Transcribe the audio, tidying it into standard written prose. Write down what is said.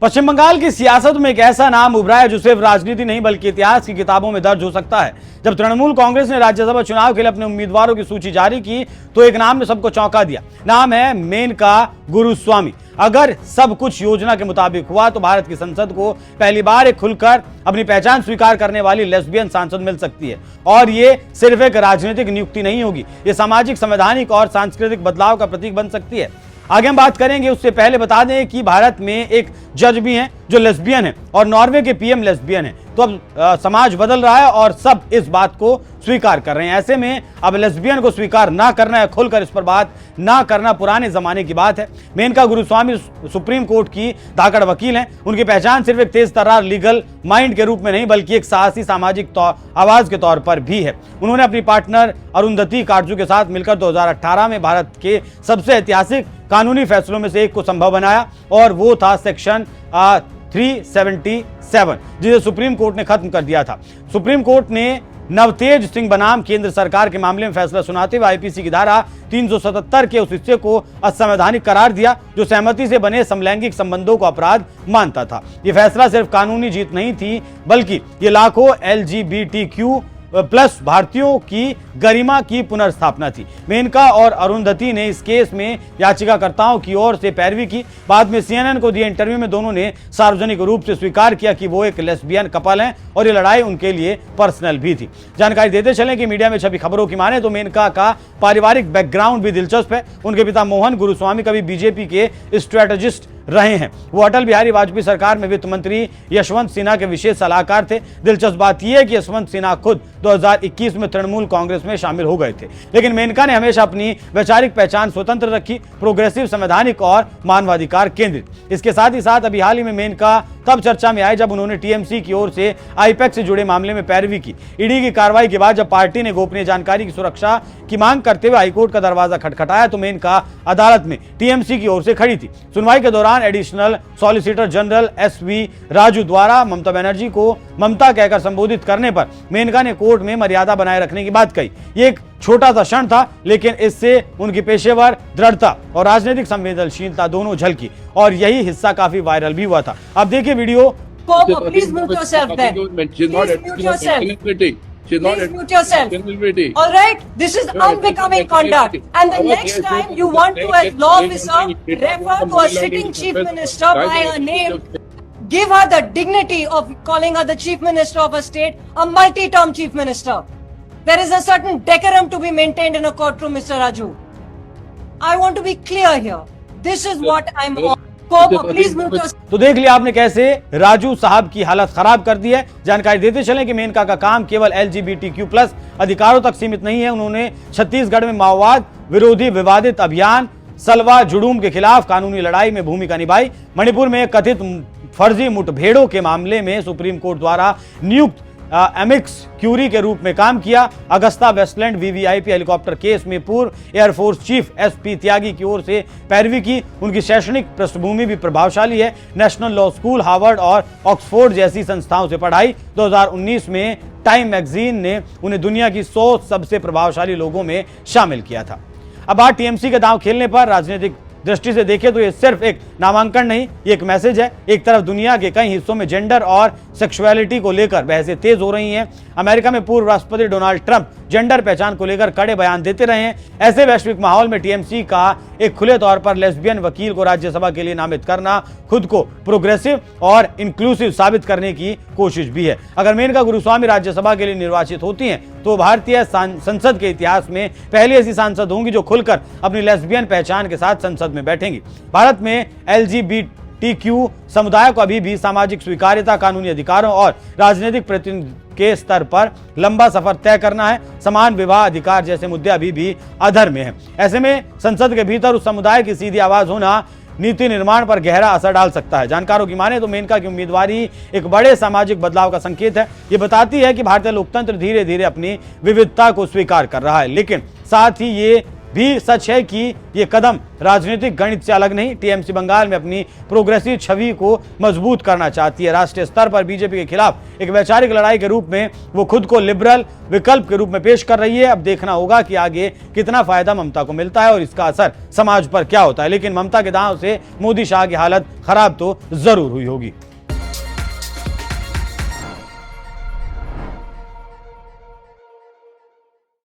पश्चिम बंगाल की सियासत में एक ऐसा नाम उभरा है जो सिर्फ राजनीति नहीं बल्कि इतिहास की किताबों में दर्ज हो सकता है। जब तृणमूल कांग्रेस ने राज्यसभा चुनाव के लिए अपने उम्मीदवारों की सूची जारी की तो एक नाम ने सबको चौंका दिया। नाम है मेनका गुरुस्वामी। अगर सब कुछ योजना के मुताबिक हुआ तो भारत की संसद को पहली बार एक खुलकर अपनी पहचान स्वीकार करने वाली लेस्बियन सांसद मिल सकती है। और ये सिर्फ एक राजनीतिक नियुक्ति नहीं होगी, ये सामाजिक, संवैधानिक और सांस्कृतिक बदलाव का प्रतीक बन सकती है। आगे हम बात करेंगे, उससे पहले बता दें कि भारत में एक जज भी हैं जो लेस्बियन है और नॉर्वे के पीएम लेस्बियन है। तो अब समाज बदल रहा है और सब इस बात को स्वीकार कर रहे हैं। ऐसे में अब लेस्बियन को स्वीकार ना करना है, खुलकर इस पर बात ना करना पुराने जमाने की बात है। मेनका गुरुस्वामी सुप्रीम कोर्ट की धाकड़ वकील हैं। उनकी पहचान सिर्फ एक तेज तर्रार लीगल माइंड के रूप में नहीं बल्कि एक साहसी सामाजिक आवाज के तौर पर भी है। उन्होंने अपनी पार्टनर अरुंधति काटजू के साथ मिलकर 2018 में भारत के सबसे ऐतिहासिक कानूनी फैसलों में से एक को संभव बनाया और वो था सेक्शन 377, जिसे सुप्रीम कोर्ट ने खत्म कर दिया था। सुप्रीम कोर्ट ने नवतेज सिंह बनाम केंद्र सरकार के मामले में फैसला सुनाते हुए आईपीसी की धारा 377 के उस हिस्से को असंवैधानिक करार दिया जो सहमति से बने समलैंगिक संबंधों को अपराध मानता था। यह फैसला सिर्फ कानूनी जीत नहीं थी बल्कि ये लाखों LGBTQ+ भारतीयों की गरिमा की पुनर्स्थापना थी। मेनका और अरुंधति ने इस केस में याचिकाकर्ताओं की ओर से पैरवी की। बाद में CNN को दिए इंटरव्यू में दोनों ने सार्वजनिक रूप से स्वीकार किया कि वो एक लेस्बियन कपल हैं और ये लड़ाई उनके लिए पर्सनल भी थी। जानकारी देते चलें कि मीडिया में छपी खबरों की माने तो मेनका का पारिवारिक बैकग्राउंड भी दिलचस्प है। उनके पिता मोहन गुरुस्वामी कभी बीजेपी के स्ट्रेटेजिस्ट रहे हैं। वो अटल बिहारी वाजपेयी सरकार में वित्त मंत्री यशवंत सिन्हा के विशेष सलाहकार थे। दिलचस्प बात यह है कि यशवंत सिन्हा खुद 2021 में तृणमूल कांग्रेस में शामिल हो गए थे, लेकिन मेनका ने हमेशा अपनी वैचारिक पहचान स्वतंत्र रखी, प्रोग्रेसिव, संवैधानिक और मानवाधिकार केंद्रित। इसके साथ ही साथ अभी हाल ही में मेनका तब चर्चा में आए जब उन्होंने TMC की ओर से आईपैक से जुड़े मामले में पैरवी की। ईडी की कार्रवाई के बाद जब पार्टी ने गोपनीय जानकारी की सुरक्षा की मांग करते हुए हाईकोर्ट का दरवाजा खटखटाया तो मेनका अदालत में TMC की ओर से खड़ी थी। सुनवाई के दौरान additional solicitor general SV Raju द्वारा ममता बनर्जी को ममता कहकर संबोधित करने पर मेनका ने कोर्ट में मर्यादा बनाए रखने की बात कही। ये एक छोटा सा क्षण था लेकिन इससे उनकी पेशेवर दृढ़ता और राजनीतिक संवेदनशीलता दोनों झलकी और यही हिस्सा काफी वायरल भी हुआ था। अब देखिए video. Please mute yourself then. Please mute yourself. Please mute yourself. All right? This is unbecoming conduct. And the next time you want to, as law officer, refer to a sitting chief minister by her name, give her the dignity of calling her the chief minister of a state, a multi-term chief minister. There is a certain decorum to be maintained in a courtroom, Mr. Raju. I want to be clear here. This is what I'm on. Please mute yourself. तो देख लिया आपने कैसे राजू साहब की हालत खराब कर दी है। जानकारी देते चलें कि मेनका का काम केवल LGBTQ+ अधिकारों तक सीमित नहीं है। उन्होंने छत्तीसगढ़ में माओवाद विरोधी विवादित अभियान सलवा जुडूम के खिलाफ कानूनी लड़ाई में भूमिका निभाई। मणिपुर में कथित फर्जी मुठभेड़ों के मामले में सुप्रीम कोर्ट द्वारा नियुक्त एमिक्स क्यूरी के रूप में काम किया। Agusta Westland VVIP helicopter case में पूर्व एयरफोर्स चीफ SP त्यागी की ओर से पैरवी की। उनकी शैक्षणिक पृष्ठभूमि भी प्रभावशाली है। नेशनल लॉ स्कूल, हार्वर्ड और ऑक्सफोर्ड जैसी संस्थाओं से पढ़ाई। 2019 में टाइम मैगजीन ने उन्हें दुनिया की 100 सबसे प्रभावशाली लोगों में शामिल किया था। अब बात TMC के दांव खेलने पर राजनीतिक दृष्टि से देखें तो ये सिर्फ एक नामांकन नहीं, ये एक मैसेज है। एक तरफ दुनिया के कई हिस्सों में जेंडर और सेक्सुअलिटी को लेकर बहसें तेज हो रही हैं। अमेरिका में पूर्व राष्ट्रपति डोनाल्ड ट्रंप जेंडर पहचान को लेकर कड़े बयान देते रहे हैं। ऐसे वैश्विक माहौल में TMC का एक खुले तौर पर लेस्बियन वकील को राज्यसभा के लिए नामित करना खुद को प्रोग्रेसिव और इंक्लूसिव साबित करने की कोशिश भी है। अगर मेनका गुरुस्वामी राज्यसभा के लिए निर्वाचित होती हैं तो भारतीय संसद के इतिहास में पहली ऐसी सांसद होंगी जो खुलकर अपनी लेस्बियन पहचान के साथ संसद में बैठेंगी। भारत में LGBTQ समुदाय को अभी भी सामाजिक स्वीकार्यता, कानूनी अधिकारों और राजनीतिक प्रतिनिधित्व के स्तर पर लंबा सफर तय करना है। समान विवाह अधिकार जैसे मुद्दे अभी भी अधर में हैं। ऐसे में संसद के भीतर उस समुदाय की सीधी आवाज होना नीति निर्माण पर गहरा असर डाल सकता है। जानकारों की माने तो मेनका की उम्मीदवारी एक बड़े सामाजिक बदलाव का संकेत है। ये बताती है कि भारतीय लोकतंत्र धीरे धीरे अपनी विविधता को स्वीकार कर रहा है, लेकिन साथ ही ये भी सच है कि ये कदम राजनीतिक गणित से अलग नहीं, टीएमसी बंगाल में अपनी प्रोग्रेसिव छवि को मजबूत करना चाहती है। राष्ट्रीय स्तर पर बीजेपी के खिलाफ एक वैचारिक लड़ाई के रूप में वो खुद को लिबरल विकल्प के रूप में पेश कर रही है। अब देखना होगा कि आगे कितना फायदा ममता को मिलता है और इसका असर समाज पर क्या होता है। लेकिन ममता के दांव से मोदी शाह की हालत खराब तो जरूर हुई होगी।